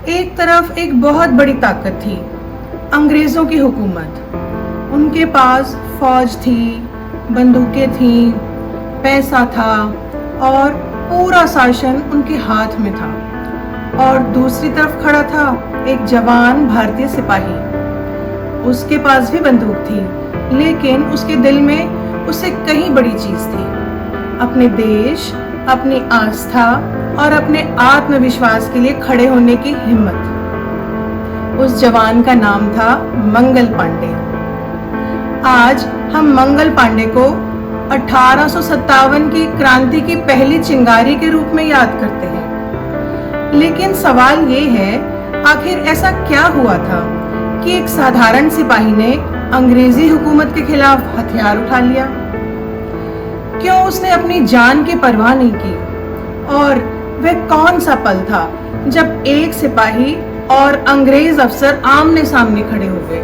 एक तरफ एक बहुत बड़ी ताकत थी, अंग्रेज़ों की हुकूमत। उनके पास फौज थी, बंदूकें थीं, पैसा था और पूरा शासन उनके हाथ में था। और दूसरी तरफ खड़ा था एक जवान भारतीय सिपाही। उसके पास भी बंदूक थी, लेकिन उसके दिल में उससे कहीं बड़ी चीज थी, अपने देश, अपनी आस्था और अपने आत्मविश्वास के लिए खड़े होने की हिम्मत। उस जवान का नाम था मंगल पांडे। आज हम मंगल पांडे को 1857 की क्रांति की पहली चिंगारी के रूप में याद करते हैं। लेकिन सवाल ये है, आखिर ऐसा क्या हुआ था कि एक साधारण सिपाही ने अंग्रेजी हुकूमत के खिलाफ हथियार उठा लिया? क्यों उसने अपनी जान की परवाह नहीं की? और वह कौन सा पल था जब एक सिपाही और अंग्रेज अफसर आमने सामने खड़े हो गए?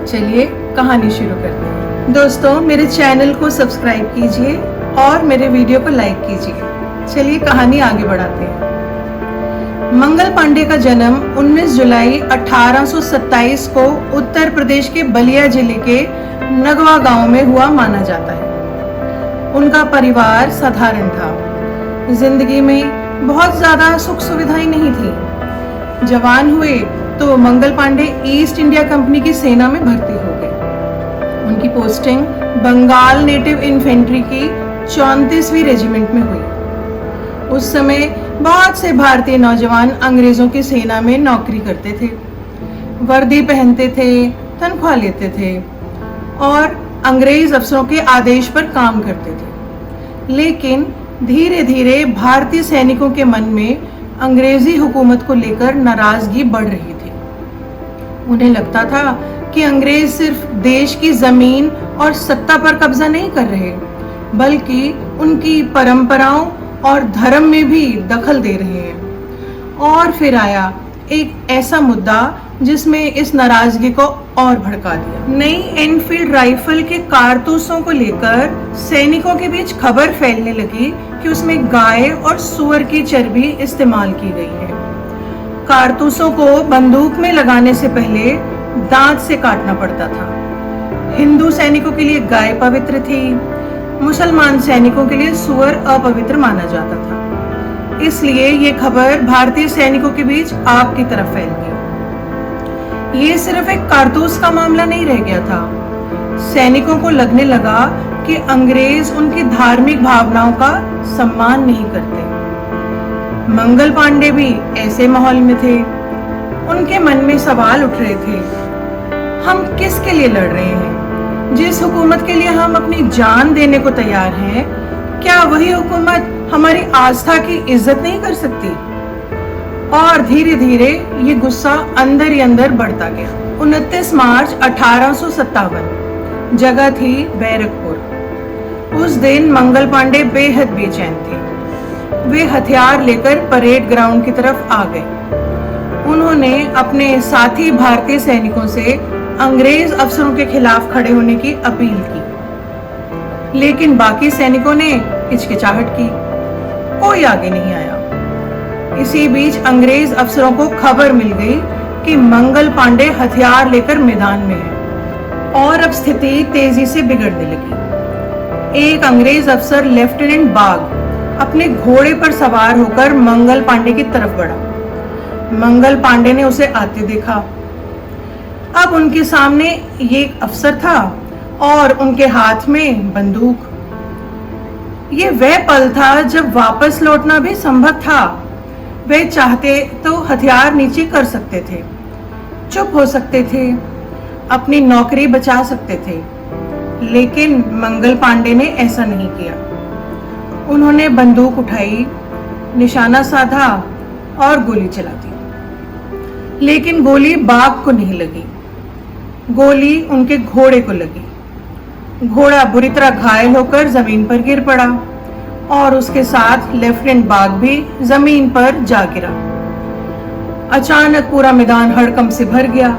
चलिए कहानी शुरू करते हैं। दोस्तों, मेरे चैनल को सब्सक्राइब कीजिए और मेरे वीडियो को लाइक कीजिए। चलिए कहानी आगे बढ़ाते हैं। मंगल पांडे का जन्म 19 जुलाई 1827 को उत्तर प्रदेश के बलिया जिले के नगवा गांव में हुआ माना जाता है। उनका परिवार साधारण था। जिंदगी में बहुत ज्यादा सुख सुविधाएं नहीं थी। जवान हुए तो Mangal Pandey east India company की सेना में भर्ती हो गए। उनकी पोस्टिंग बंगाल नेटिव इन्फेंट्री की 34वीं रेजिमेंट में हुई। उस समय बहुत से भारतीय नौजवान अंग्रेजों की सेना में नौकरी करते थे, वर्दी पहनते थे, तनख्वाह लेते थे और अंग्रेज अफसरों के आदेश पर काम करते थे। लेकिन धीरे धीरे भारतीय सैनिकों के मन में अंग्रेजी हुकूमत को लेकर नाराजगी बढ़ रही थी। उन्हें लगता था कि अंग्रेज सिर्फ देश की जमीन और सत्ता पर कब्जा नहीं कर रहे, बल्कि उनकी परंपराओं और धर्म में भी दखल दे रहे हैं। और फिर आया एक ऐसा मुद्दा जिसमें इस नाराजगी को और भड़का दिया। नई एनफील्ड राइफल के कारतूसों को लेकर सैनिकों के बीच खबर फैलने लगी कि उसमें गाय और सुअर की चर्बी इस्तेमाल की गई है। कारतूसों को बंदूक में लगाने से पहले दांत से काटना पड़ता था। हिंदू सैनिकों के लिए गाय पवित्र थी, मुसलमान सैनिकों के लिए सुअर अपवित्र माना जाता था। इसलिए ये खबर भारतीय सैनिकों के बीच आग की तरफ फैल गई। ये सिर्फ एक कारतूस का मामला नहीं रह गया था। सैनिकों को लगने लगा कि अंग्रेज उनकी धार्मिक भावनाओं का सम्मान नहीं करते। मंगल पांडे भी ऐसे माहौल में थे। उनके मन में सवाल उठ रहे थे, हम किसके लिए लड़ रहे हैं? जिस हुकूमत के लिए हम अपनी जान देने को तैयार हैं, क्या वही हुकूमत हमारी आस्था की इज्जत नहीं कर सकती? और धीरे धीरे ये गुस्सा अंदर ही अंदर बढ़ता गया। 29 मार्च 1857, जगह थी बैरकपुर। उस दिन मंगल पांडे बेहद बेचैन थे। वे हथियार लेकर परेड ग्राउंड की तरफ आ गए। उन्होंने अपने साथी भारतीय सैनिकों से अंग्रेज अफसरों के खिलाफ खड़े होने की अपील की, लेकिन बाकी सैनिकों ने हिचकिचाहट की। कोई आगे नहीं आया। इसी बीच अंग्रेज अफसरों को खबर मिल गई कि मंगल पांडे हथियार लेकर मैदान में है और अब स्थिति तेजी से बिगड़ने लगी। एक अंग्रेज अफसर लेफ्टिनेंट बाग अपने घोड़े पर सवार होकर मंगल पांडे की तरफ बढ़ा। मंगल पांडे ने उसे आते देखा। अब उनके सामने ये अफसर था और उनके हाथ में बंदूक। ये वह पल था जब वापस लौटना भी संभव था। वे चाहते तो हथियार नीचे कर सकते थे, चुप हो सकते थे, अपनी नौकरी बचा सकते थे, लेकिन मंगल पांडे ने ऐसा नहीं किया। उन्होंने बंदूक उठाई, निशाना साधा और गोली चला दी। लेकिन गोली बाग को नहीं लगी, गोली उनके घोड़े को लगी। घोड़ा बुरी तरह घायल होकर जमीन पर गिर पड़ा और उसके साथ लेफ्टिनेंट बाग भी जमीन पर जा गिरा। अचानक पूरा मैदान हड़कंप से भर गया।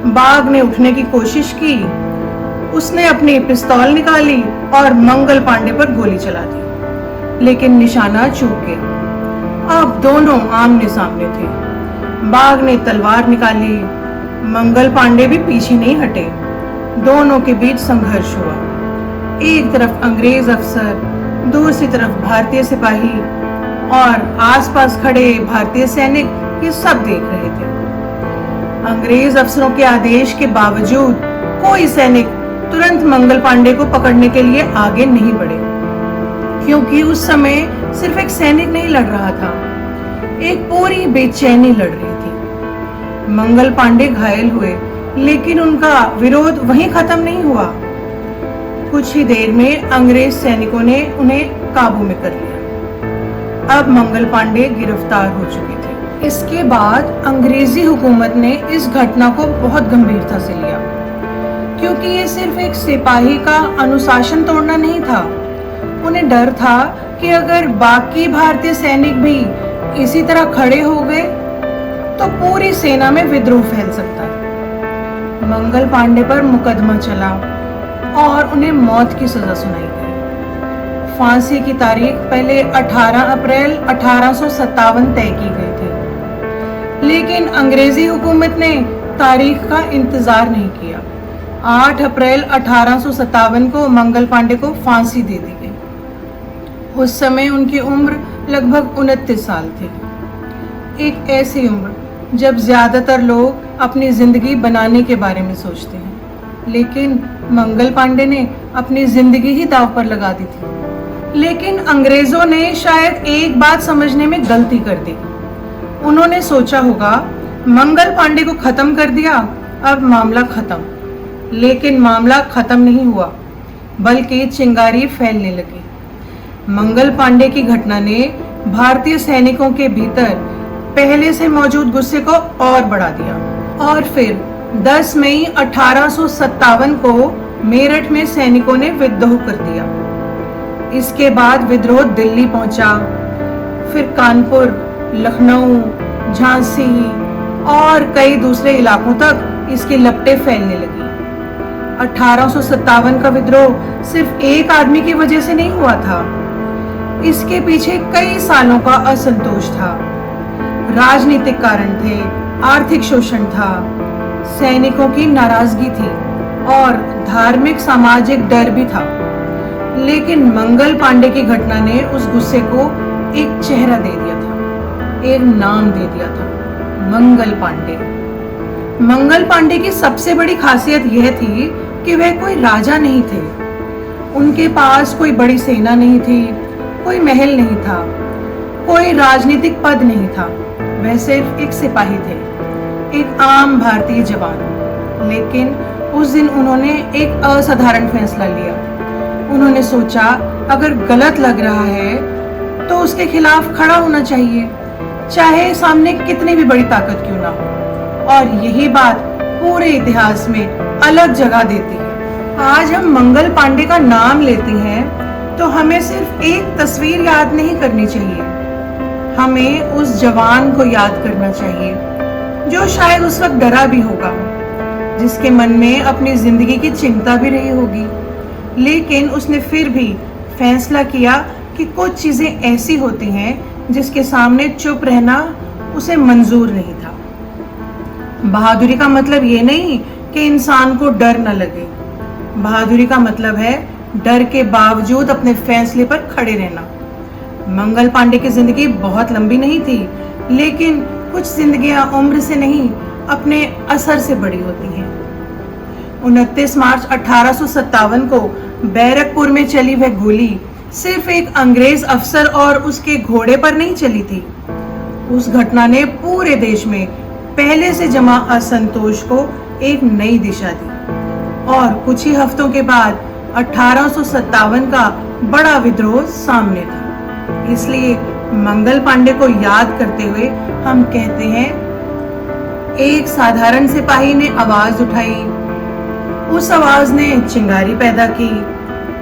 बाग ने उठने की कोशिश की। उसने अपनी पिस्तौल निकाली और मंगल पांडे पर गोली चला दी, लेकिन निशाना चूक गया। अब दोनों आमने सामने थे। बाघ ने तलवार निकाली। मंगल पांडे भी पीछे नहीं हटे। दोनों के बीच संघर्ष हुआ। एक तरफ अंग्रेज अफसर, दूसरी तरफ भारतीय सिपाही और आसपास खड़े भारतीय सैनिक ये सब देख रहे थे। अंग्रेज अफसरों के आदेश के बावजूद कोई सैनिक तुरंत मंगल पांडे को पकड़ने के लिए आगे नहीं बढ़े, क्योंकि उस समय सिर्फ एक सैनिक नहीं लड़ रहा था, एक पूरी बेचैनी लड़ रही थी। मंगल पांडे घायल हुए, लेकिन उनका विरोध वहीं खत्म नहीं हुआ। कुछ ही देर में अंग्रेज सैनिकों ने उन्हें काबू में कर लिया। अब मंगल पांडे गिरफ्तार हो चुके थे। इसके बाद अंग्रेजी हुकूमत ने इस घटना को बहुत गंभीरता से लिया, क्योंकि ये सिर्फ एक सिपाही का अनुशासन तोड़ना नहीं था। उन्हें डर था कि अगर बाकी भारतीय सैनिक भी इसी तरह खड़े हो गए तो पूरी सेना में विद्रोह फैल सकता है। मंगल पांडे पर मुकदमा चला और उन्हें मौत की सजा सुनाई गई। फांसी की तारीख पहले 18 अप्रैल 1857 तय की गई थी, लेकिन अंग्रेजी हुकूमत ने तारीख का इंतजार नहीं किया। 8 अप्रैल 1857 को मंगल पांडे को फांसी दे दी गई। उस समय उनकी उम्र लगभग 29 साल थी। एक ऐसी उम्र जब ज्यादातर लोग अपनी जिंदगी बनाने के बारे में सोचते हैं, लेकिन मंगल पांडे ने अपनी जिंदगी ही दांव पर लगा दी थी। लेकिन अंग्रेजों ने शायद एक बात समझने में गलती कर दी। उन्होंने सोचा होगा मंगल पांडे को खत्म कर दिया, अब मामला खत्म। लेकिन मामला खत्म नहीं हुआ, बल्कि चिंगारी फैलने लगी। मंगल पांडे की घटना ने भारतीय सैनिकों के भीतर पहले से मौजूद गुस्से को और बढ़ा दिया और फिर 10 मई 1857 को मेरठ में सैनिकों ने विद्रोह कर दिया। इसके बाद विद्रोह दिल्ली पहुंचा, फिर कानपुर, लखनऊ, झांसी और कई दूसरे इलाकों तक इसकी लपटें फैलने लगी। 1857 का विद्रोह सिर्फ एक आदमी की वजह से नहीं हुआ था। इसके पीछे कई सालों का असंतोष था। राजनीतिक कारण थे, आर्थिक शोषण था, सैनिकों की नाराजगी थी और धार्मिक सामाजिक डर भी था। लेकिन मंगल पांडे की घटना ने उस गुस्से को एक चेहरा दे दिया था, एक नाम दे दिया था, मंगल पांडे। मंगल पांडे की सबसे बड़ी खासियत यह थी कि वह कोई राजा नहीं थे। उनके पास कोई बड़ी सेना नहीं थी, कोई महल नहीं था, कोई राजनीतिक पद नहीं था। वह सिर्फ एक सिपाही थे, एक आम भारतीय जवान। लेकिन उस दिन उन्होंने एक असाधारण फैसला लिया। उन्होंने सोचा अगर गलत लग रहा है तो उसके खिलाफ खड़ा होना चाहिए, चाहे सामने कितनी भी बड़ी ताकत क्यों ना हो। और यही बात पूरे इतिहास में अलग जगह देती है। आज हम मंगल पांडे का नाम लेते हैं तो हमें सिर्फ एक तस्वीर याद नहीं करनी चाहिए, हमें उस जवान को याद करना चाहिए जो शायद उस वक्त डरा भी होगा, जिसके मन में अपनी जिंदगी की चिंता भी रही होगी, लेकिन उसने फिर भी फैसला किया कि कुछ चीजें ऐसी होती हैं जिसके सामने चुप रहना उसे मंजूर नहीं था। बहादुरी का मतलब ये नहीं कि इंसान को डर न लगे। बहादुरी का मतलब है डर के बावजूद अपने फैसले पर खड़े रहना। मंगल पांडे की जिंदगी बहुत लंबी नहीं थी, लेकिन कुछ जिंदगियां उम्र से नहीं अपने असर से बड़ी होती हैं। 29 मार्च 1857 को बैरकपुर में चली वह गोली सिर्फ एक अंग्रेज अफसर और उसके घोड़े पर नहीं चली थी। उस घटना ने पूरे देश में पहले से जमा असंतोष को एक नई दिशा दी और कुछ ही हफ्तों के बाद 1857 का बड़ा विद्रोह सामने था। इसलिए मंगल पांडे को याद करते हुए हम कहते हैं, एक साधारण सिपाही ने आवाज उठाई, उस आवाज ने चिंगारी पैदा की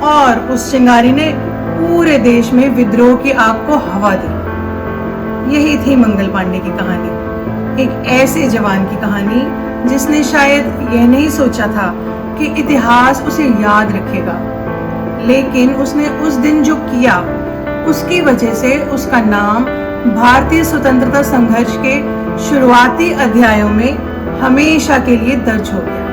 और उस चिंगारी ने पूरे देश में विद्रोह की आग को हवा दी। यही थी मंगल पांडे की कहानी, एक ऐसे जवान की कहानी जिसने शायद यह नहीं सोचा था कि इतिहास उसे याद रखेगा, लेकिन उसने उस दिन जो किया उसकी वजह से उसका नाम भारतीय स्वतंत्रता संघर्ष के शुरुआती अध्यायों में हमेशा के लिए दर्ज हो गया।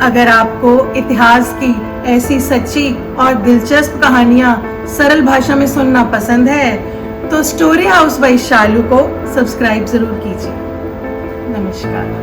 अगर आपको इतिहास की ऐसी सच्ची और दिलचस्प कहानियां सरल भाषा में सुनना पसंद है तो स्टोरी हाउस बाय शालू को सब्सक्राइब जरूर कीजिए। नमस्कार।